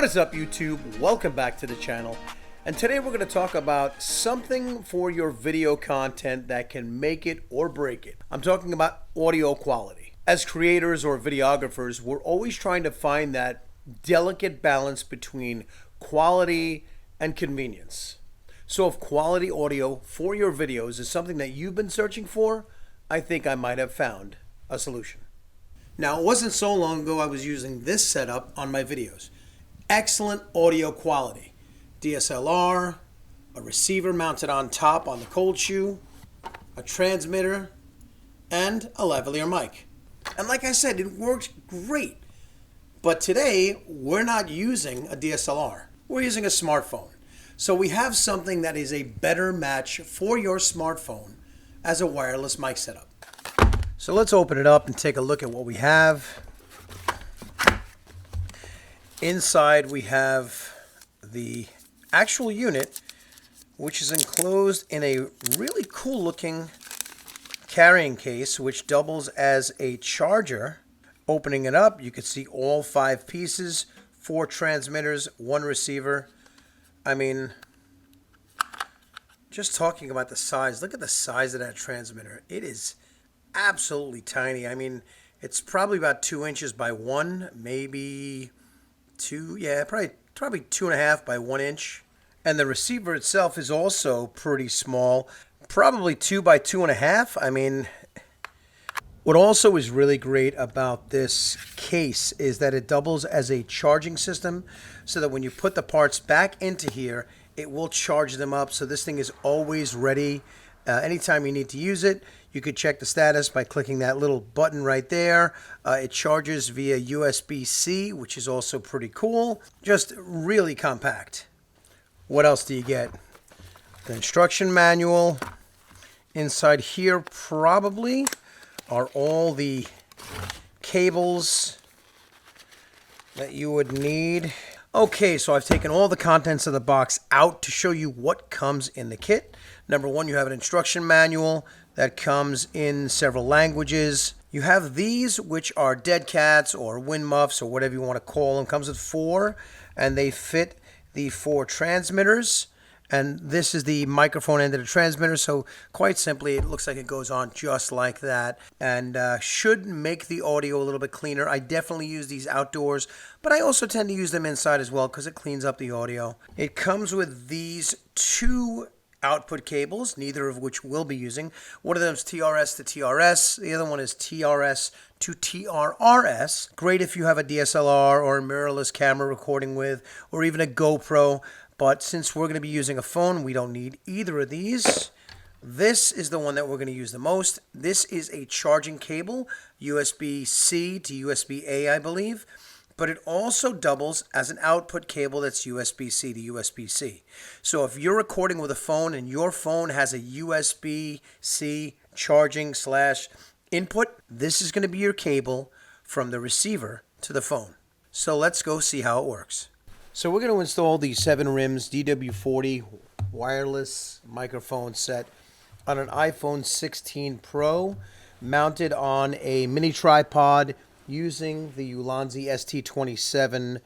What is up, YouTube? Welcome back to the channel. And today we're going to talk about something for your video content that can make it or break it. I'm talking about audio quality. As creators or videographers, we're always trying to find that delicate balance between quality and convenience. So if quality audio for your videos is something that you've been searching for, I think I might have found a solution. Now, it wasn't so long ago I was using this setup on my videos. Excellent audio quality. DSLR, a receiver mounted on top on the cold shoe, a transmitter, and a lavalier mic. And like I said, it works great. But today, we're not using a DSLR. We're using a smartphone. So we have something that is a better match for your smartphone as a wireless mic setup. So let's open it up and take a look at what we have. Inside we have the actual unit, which is enclosed in a really cool looking carrying case, which doubles as a charger. Opening it up, you can see all 5 pieces, 4 transmitters, 1 receiver. I mean, just talking about the size, look at the size of that transmitter. It is absolutely tiny. I mean, it's probably about 2 inches by 1, maybe 2, yeah, probably 2.5 by 1 inch. And the receiver itself is also pretty small, probably 2 by 2.5. I mean, what also is really great about this case is that it doubles as a charging system, so that when you put the parts back into here, it will charge them up. So this thing is always ready. Anytime you need to use it, you could check the status by clicking that little button right there. It charges via USB-C, which is also pretty cool. Just really compact. What else do you get? The instruction manual. Inside here probably are all the cables that you would need. Okay, so I've taken all the contents of the box out to show you what comes in the kit. Number 1, you have an instruction manual that comes in several languages. You have these, which are dead cats or wind muffs or whatever you want to call them. Comes with 4, and they fit the 4 transmitters. And this is the microphone end of the transmitter, so quite simply, it looks like it goes on just like that, and should make the audio a little bit cleaner. I definitely use these outdoors, but I also tend to use them inside as well because it cleans up the audio. It comes with these 2 output cables, neither of which we'll be using. One of them is TRS to TRS, the other one is TRS to TRRS. Great if you have a DSLR or a mirrorless camera recording with, or even a GoPro. But since we're going to be using a phone, we don't need either of these. This is the one that we're going to use the most. This is a charging cable, USB-C to USB-A, I believe. But it also doubles as an output cable that's USB-C to USB-C. So if you're recording with a phone and your phone has a USB-C charging / input, this is going to be your cable from the receiver to the phone. So let's go see how it works. So we're going to install the 7RYMS DW40 wireless microphone set on an iPhone 16 Pro, mounted on a mini tripod using the Ulanzi ST27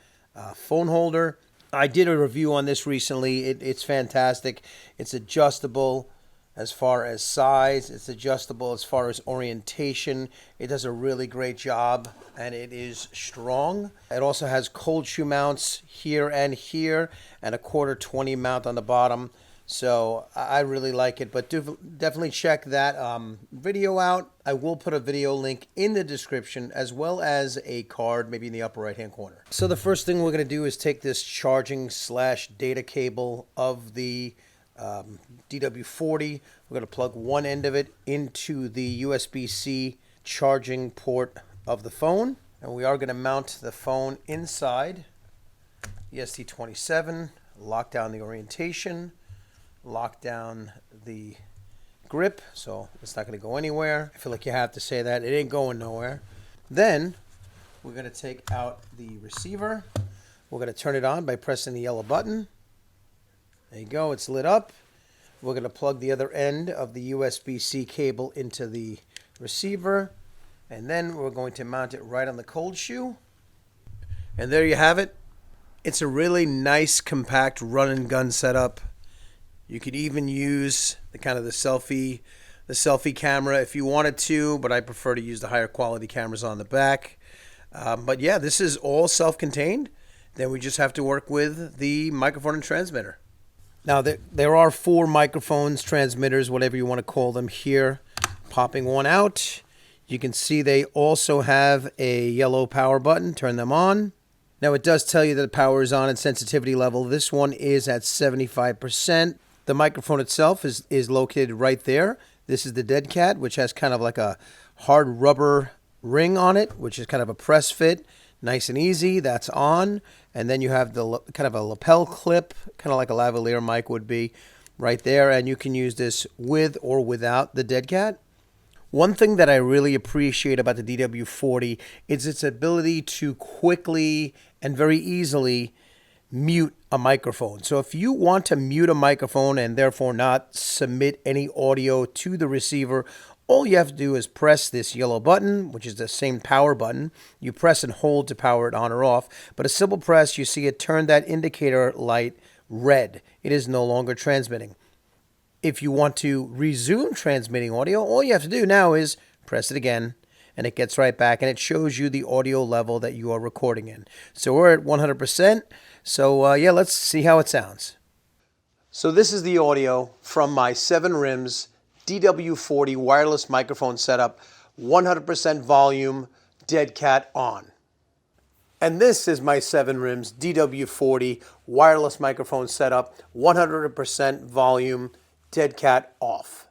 phone holder. I did a review on this recently. It's fantastic. It's adjustable as far as size. It's adjustable as far as orientation. It does a really great job, and it is strong. It also has cold shoe mounts here, and a 1/4-20 mount on the bottom. So I really like it, but definitely check that video out. I will put a video link in the description, as well as a card, maybe in the upper right-hand corner. So the first thing we're going to do is take this charging / data cable of the DW40. We're going to plug one end of it into the USB-C charging port of the phone, and we are going to mount the phone inside the ST27, lock down the orientation, lock down the grip, so it's not going to go anywhere. I feel like you have to say that. It ain't going nowhere. Then we're going to take out the receiver. We're going to turn it on by pressing the yellow button. There you go, it's lit up. We're going to plug the other end of the USB-C cable into the receiver, and then we're going to mount it right on the cold shoe. And there you have it. It's a really nice, compact run and gun setup. You could even use the selfie camera if you wanted to, but I prefer to use the higher quality cameras on the back. But yeah, this is all self-contained. Then we just have to work with the microphone and transmitter. Now there are 4 microphones, transmitters, whatever you want to call them here. Popping one out. You can see they also have a yellow power button. Turn them on. Now it does tell you that the power is on and sensitivity level. This one is at 75%. The microphone itself is located right there. This is the dead cat, which has kind of like a hard rubber ring on it, which is kind of a press fit. Nice and easy. That's on. And then you have the kind of a lapel clip, kind of like a lavalier mic would be right there. And you can use this with or without the dead cat. One thing that I really appreciate about the DW40 is its ability to quickly and very easily mute a microphone. So if you want to mute a microphone and therefore not submit any audio to the receiver, all you have to do is press this yellow button, which is the same power button. You press and hold to power it on or off. But a simple press, you see it turn that indicator light red. It is no longer transmitting. If you want to resume transmitting audio, all you have to do now is press it again, and it gets right back, and it shows you the audio level that you are recording in. So we're at 100%. So yeah, let's see how it sounds. So this is the audio from my 7RYMS DW40 wireless microphone setup, 100% volume, dead cat on. And this is my 7RYMS DW40 wireless microphone setup, 100% volume, dead cat off.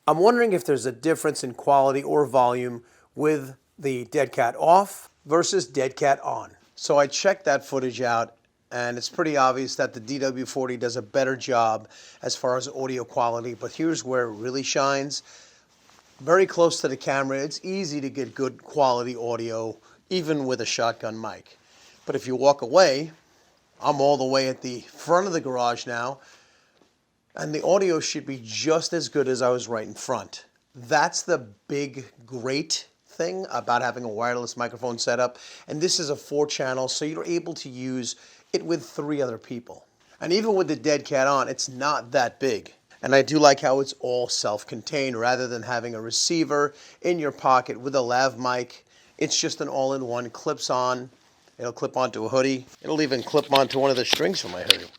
I'm wondering if there's a difference in quality or volume with the dead cat off versus dead cat on. So I checked that footage out, and it's pretty obvious that the DW40 does a better job as far as audio quality, but here's where it really shines. Very close to the camera, it's easy to get good quality audio, even with a shotgun mic. But if you walk away, I'm all the way at the front of the garage now, and the audio should be just as good as I was right in front. That's the big, great thing about having a wireless microphone setup. And this is a 4-channel, so you're able to use it with 3 other people. And even with the dead cat on, it's not that big. And I do like how it's all self-contained rather than having a receiver in your pocket with a lav mic. It's just an all-in-one, clips on. It'll clip onto a hoodie. It'll even clip onto one of the strings for my hoodie.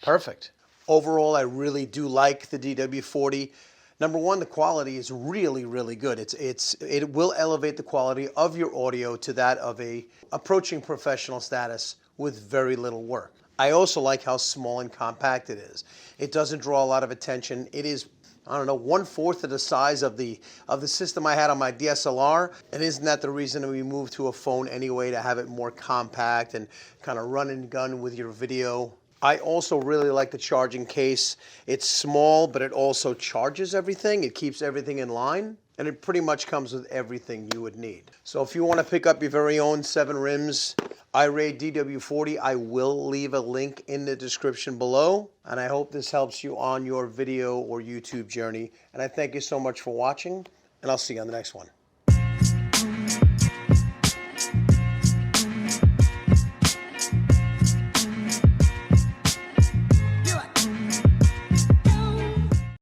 Perfect. Overall, I really do like the DW40. Number one, the quality is really, really good. It will elevate the quality of your audio to that of a approaching professional status with very little work. I also like how small and compact it is. It doesn't draw a lot of attention. It is, I don't know, 1/4 of the size of the system I had on my DSLR. And isn't that the reason we moved to a phone anyway, to have it more compact and kind of run and gun with your video? I also really like the charging case. It's small, but it also charges everything. It keeps everything in line, and it pretty much comes with everything you would need. So if you want to pick up your very own 7RYMS iRay DW40, I will leave a link in the description below, and I hope this helps you on your video or YouTube journey. And I thank you so much for watching, and I'll see you on the next one.